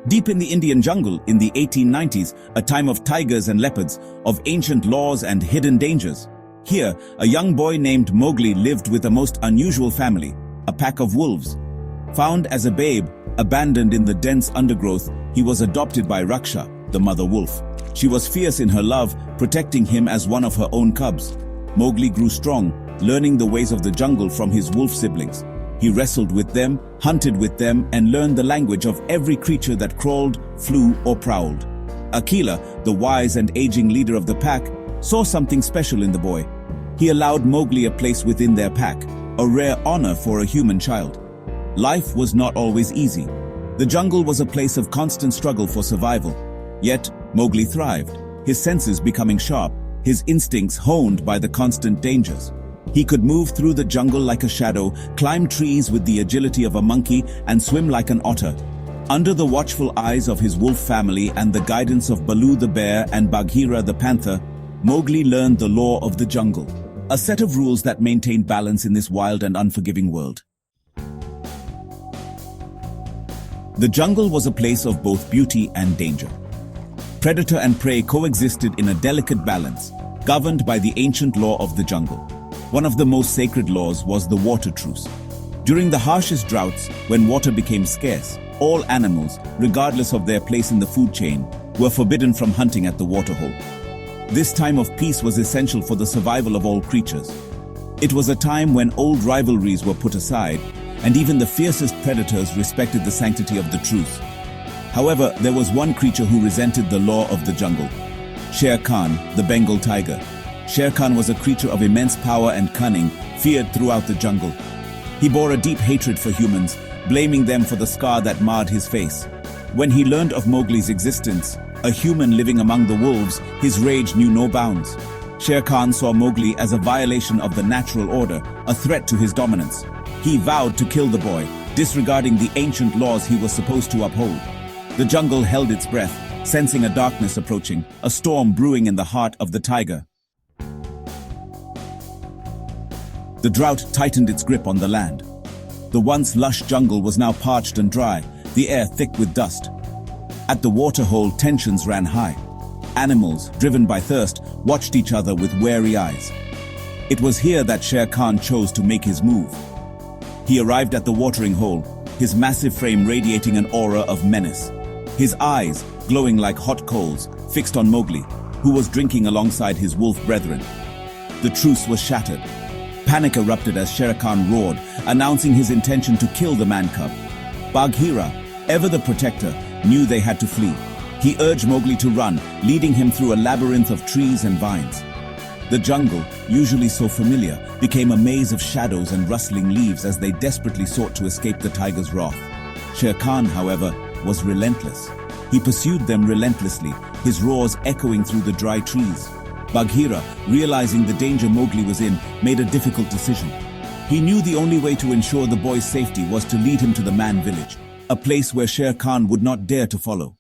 Deep in the Indian jungle in the 1890s, a time of tigers and leopards, of ancient laws and hidden dangers. Here, a young boy named Mowgli lived with a most unusual family, a pack of wolves. Found as a babe, abandoned in the dense undergrowth, he was adopted by Raksha, the mother wolf. She was fierce in her love, protecting him as one of her own cubs. Mowgli grew strong, learning the ways of the jungle from his wolf siblings. He wrestled with them, hunted with them, and learned the language of every creature that crawled, flew, or prowled. Akela, the wise and aging leader of the pack, saw something special in the boy. He allowed Mowgli a place within their pack, a rare honor for a human child. Life was not always easy. The jungle was a place of constant struggle for survival. Yet, Mowgli thrived, his senses becoming sharp, his instincts honed by the constant dangers. He could move through the jungle like a shadow, climb trees with the agility of a monkey, and swim like an otter. Under the watchful eyes of his wolf family and the guidance of Baloo the bear and Bagheera the panther, Mowgli learned the law of the jungle, a set of rules that maintained balance in this wild and unforgiving world. The jungle was a place of both beauty and danger. Predator and prey coexisted in a delicate balance, governed by the ancient law of the jungle. One of the most sacred laws was the water truce. During the harshest droughts, when water became scarce, all animals, regardless of their place in the food chain, were forbidden from hunting at the waterhole. This time of peace was essential for the survival of all creatures. It was a time when old rivalries were put aside, and even the fiercest predators respected the sanctity of the truce. However, there was one creature who resented the law of the jungle: Shere Khan, the Bengal tiger. Shere Khan was a creature of immense power and cunning, feared throughout the jungle. He bore a deep hatred for humans, blaming them for the scar that marred his face. When he learned of Mowgli's existence, a human living among the wolves, his rage knew no bounds. Shere Khan saw Mowgli as a violation of the natural order, a threat to his dominance. He vowed to kill the boy, disregarding the ancient laws he was supposed to uphold. The jungle held its breath, sensing a darkness approaching, a storm brewing in the heart of the tiger. The drought tightened its grip on the land. The once lush jungle was now parched and dry, the air thick with dust. At the waterhole, tensions ran high. Animals, driven by thirst, watched each other with wary eyes. It was here that Shere Khan chose to make his move. He arrived at the watering hole, his massive frame radiating an aura of menace. His eyes, glowing like hot coals, fixed on Mowgli, who was drinking alongside his wolf brethren. The truce was shattered. Panic erupted as Shere Khan roared, announcing his intention to kill the man-cub. Bagheera, ever the protector, knew they had to flee. He urged Mowgli to run, leading him through a labyrinth of trees and vines. The jungle, usually so familiar, became a maze of shadows and rustling leaves as they desperately sought to escape the tiger's wrath. Shere Khan, however, was relentless. He pursued them relentlessly, his roars echoing through the dry trees. Bagheera, realizing the danger Mowgli was in, made a difficult decision. He knew the only way to ensure the boy's safety was to lead him to the man village, a place where Shere Khan would not dare to follow.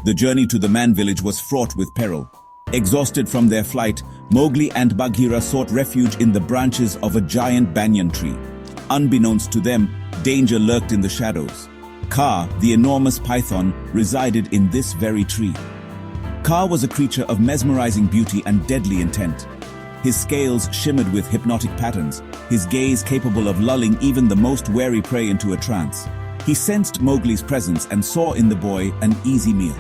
The journey to the man village was fraught with peril. Exhausted from their flight, Mowgli and Bagheera sought refuge in the branches of a giant banyan tree. Unbeknownst to them, danger lurked in the shadows. Kaa, the enormous python, resided in this very tree. Kaa was a creature of mesmerizing beauty and deadly intent. His scales shimmered with hypnotic patterns, his gaze capable of lulling even the most wary prey into a trance. He sensed Mowgli's presence and saw in the boy an easy meal.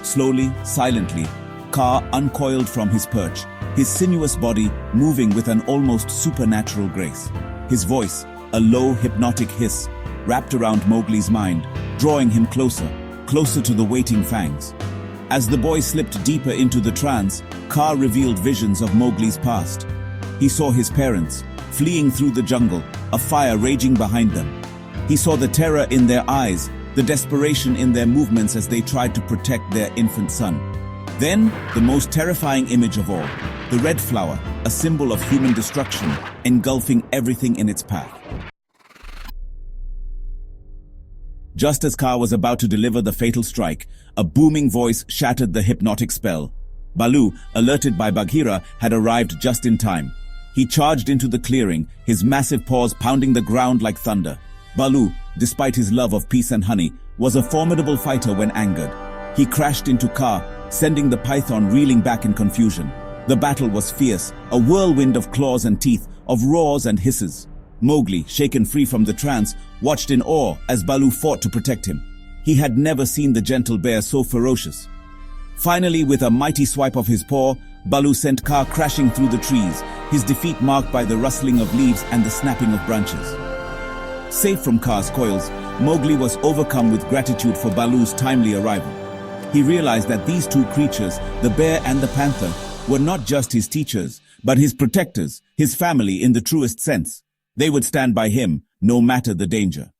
Slowly, silently, Kaa uncoiled from his perch, his sinuous body moving with an almost supernatural grace. His voice, a low hypnotic hiss, wrapped around Mowgli's mind, drawing him closer, closer to the waiting fangs. As the boy slipped deeper into the trance, Kaa revealed visions of Mowgli's past. He saw his parents, fleeing through the jungle, a fire raging behind them. He saw the terror in their eyes, the desperation in their movements as they tried to protect their infant son. Then, the most terrifying image of all, the red flower, a symbol of human destruction, engulfing everything in its path. Just as Kaa was about to deliver the fatal strike, a booming voice shattered the hypnotic spell. Baloo, alerted by Bagheera, had arrived just in time. He charged into the clearing, his massive paws pounding the ground like thunder. Baloo, despite his love of peace and honey, was a formidable fighter when angered. He crashed into Kaa, sending the python reeling back in confusion. The battle was fierce, a whirlwind of claws and teeth, of roars and hisses. Mowgli, shaken free from the trance, watched in awe as Baloo fought to protect him. He had never seen the gentle bear so ferocious. Finally, with a mighty swipe of his paw, Baloo sent Kaa crashing through the trees, his defeat marked by the rustling of leaves and the snapping of branches. Safe from Kaa's coils, Mowgli was overcome with gratitude for Baloo's timely arrival. He realized that these two creatures, the bear and the panther, were not just his teachers, but his protectors, his family in the truest sense. They would stand by him, no matter the danger.